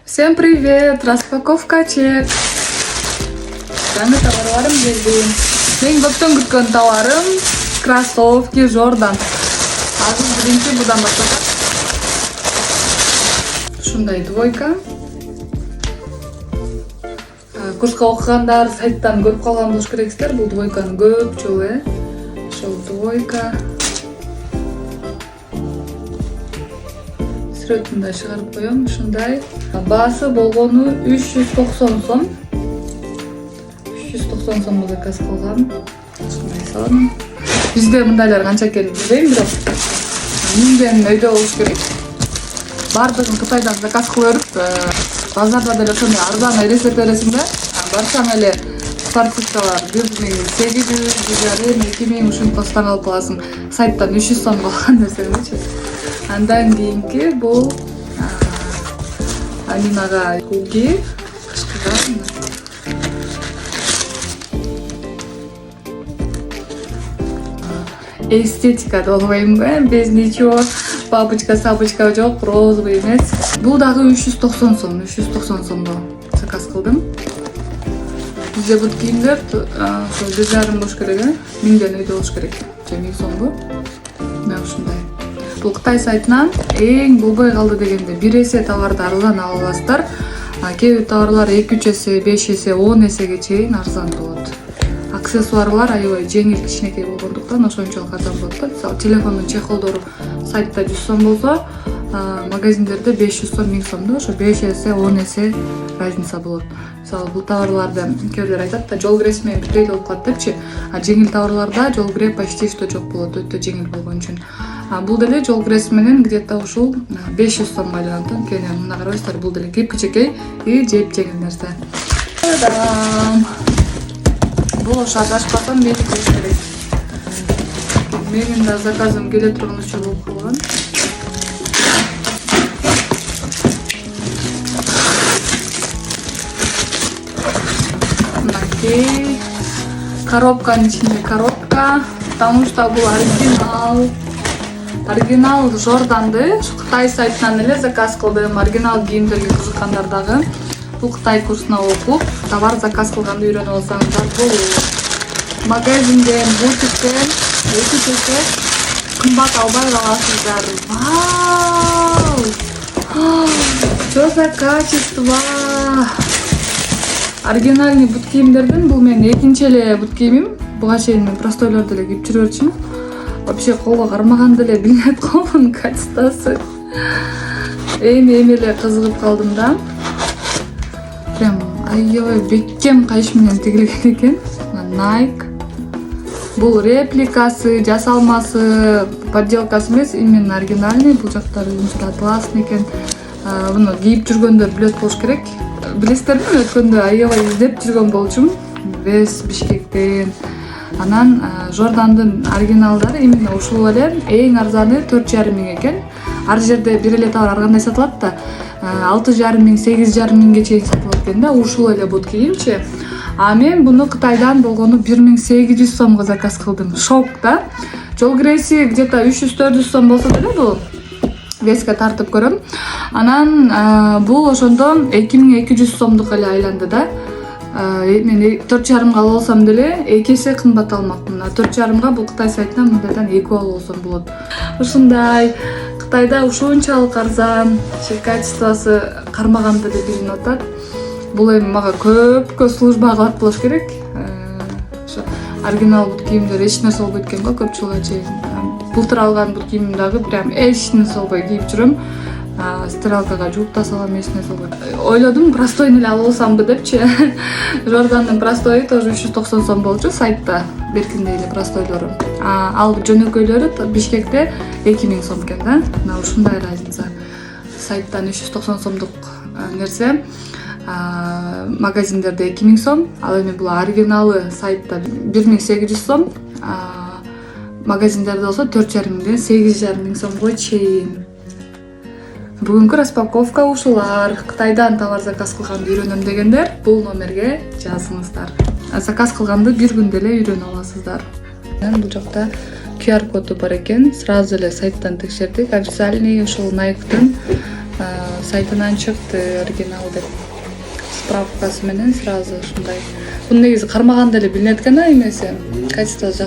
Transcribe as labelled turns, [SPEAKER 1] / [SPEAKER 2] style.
[SPEAKER 1] Всем привет! Распаковка чек. Жаңы товарларым келди. Мен көптөн күткөн товарым кроссовки Jordan. Азыр биринчи будан баштап. Ушундай двойка. Курска окугандар сайттан көрүп калган болуш керексиздер. Бул двойканын көпчүлүгү. Ошол двойка. Сүрөтүндө чыгарып коем. Ушундай. Баасы болгону 390 сом. 390 сомго заказ кылгам. Ушундай сон. Бизде мындайлар канча экенин билбейм, бирок миңден өйдө болуш керек. Бардыгын Кытайдан заказ кылып, базарда деле ошону арзан элестете бересиң да. Барсаң эле спортивкалар 1800, 2000 ушинтип костан алып каласың. Сайттан 300 сомго алган нерсени. Андан кийинки бул Аминага хуги кышкыган. Эстетика долбойм, без ничего. Папочка жок, розовый эмес. Бул дагы 390 сом, 390 сомго заказ кылдым. Бизде бут кийимдер ошо 1,5 болуш керек, миңден өйдө болуш керек. Же 1000 сомго. Мен ушундай. Бул Кытай сайтынан эң болбой калды дегенде бир эсе товарды арзан ала аласыздар. Кээ бир товарлар 2-3 эсе, 5 эсе, 10 эсеге чейин арзан болот. Аксессуарлар аябай жеңил кичинекей болгондуктан ошончолук арзан болот да. Мисалы телефондун чехолдору сайтта 100 сом болсо, магазиндерде 500 сом, 1000 сом да. Ошо 5 эсе, 10 эсе разница болот. Мисалы бул товарларды кээбирлер айтат да, жол киресиң менен бирдей болуп калат депчи. Жеңил товарларда жол кире почти что жок болот, өтө жеңил болгон үчүн. Бул деле жол киресиң менен где-то ушул 500 сомго айланат. Кene мына карабайсыздар, бул деле кип-кичекей и жеп жеңил нерсе. Бул ошо адашпасам мени көрүш керек. Менин да заказым келе турган учур болуп калган. Мынакей коробканын ичинде коробка, потому что бул оригинал Jordan'ды Кытай сайтынан эле заказ кылдым. Оригинал кийимдерге кызыккандар дагы бул Кытай курсуна окуп, товар заказ кылганды үйрөнүп алсаңыздар болот. Магазинден, бутиктен эки кымбат албай каласыздар. Вау! Что за качество! Оригинальный бут кийимдерден бул менин экинчи эле бут кийимим. Буга чейин мен простойлорду эле кийип жүрүп жүрчүмүн. Вообще колго кармаганда эле билинет го мунун качествосы. Эми эле кызыгып калдым да. Прям аябай бекем кайыш менен тигилген экен. Nike. Бул репликасы, жасалмасы, подделкасы эмес, именно оригинальный. Бул жактары классный экен. Буну кийип жүргөндөр билет болуш керек. Билесиздерби, өткөндө аябай издеп жүргөн болчумун. Вес Бишкектен. Анан Jordan'дын оригиналдары именно ушул эле эң арзаны 4,5 миң экен. Ар жерде бир эле товар ар кандай сатылат да, 6,5 миң, 8,5 миңге чейин сатылат экен да, ушул эле бут кийимчи. Мен буну Кытайдан болгону 1800 сомго заказ кылдым. Шок да. Жол киреси где-то 300-400 сом болсо деле бул веске тартып көрөм. Анан бул ошондо 2200 сомдук эле айланды да. Мен 4,5 алып алсам деле 2 эсе кымбат алмакмын. 4,5 бул Кытай сайтынан мындайдан 2 алып алсам болот. Ушундай Кытайда ушунчалык арзан, качествосы кармаганда деле билинип атат. Бул эми мага көпкө служба кылат болуш керек. Ошо оригинал бут кийимдер эч нерсе болбойт экен го көп жылга чейин. Былтыр алган бут кийимим дагы прям эч нерсе болбой кийип жүрөм. Стиралкага жууп да салам, эч нерсе болбойт. Ойлодум, простойн эле алып алсамбы депчи. Jordan'дын простойу тоже 390 сом болчу сайтта. Беркиндей эле простойлору. Ал жөнөкөйлөрү Бишкекте 2000 сом экен да. Мына ушундай разница. Сайттан 390 сомдук нерсе магазиндерде 2000 сом, ал эми бул оригиналы сайтта 1800 сом, магазиндерде болсо 4,5 миңден 8,5 миң сомго чейин. Бүгүнкү распаковка ушулар. Кытайдан товар заказ кылганды үйрөнөм дегендер бул номерге жазыңыздар. Заказ кылганды бир күндө эле үйрөнүп аласыздар. Бул жакта QR коду бар экен. Сразу эле сайттан текшердик. Официальный ушул Nike'дын сайтынан чыкты оригинал деп. Справкасы менен сразу ушундай. Бул негизи кармаганда эле билинет экен эмеси. Качествосы жакшы.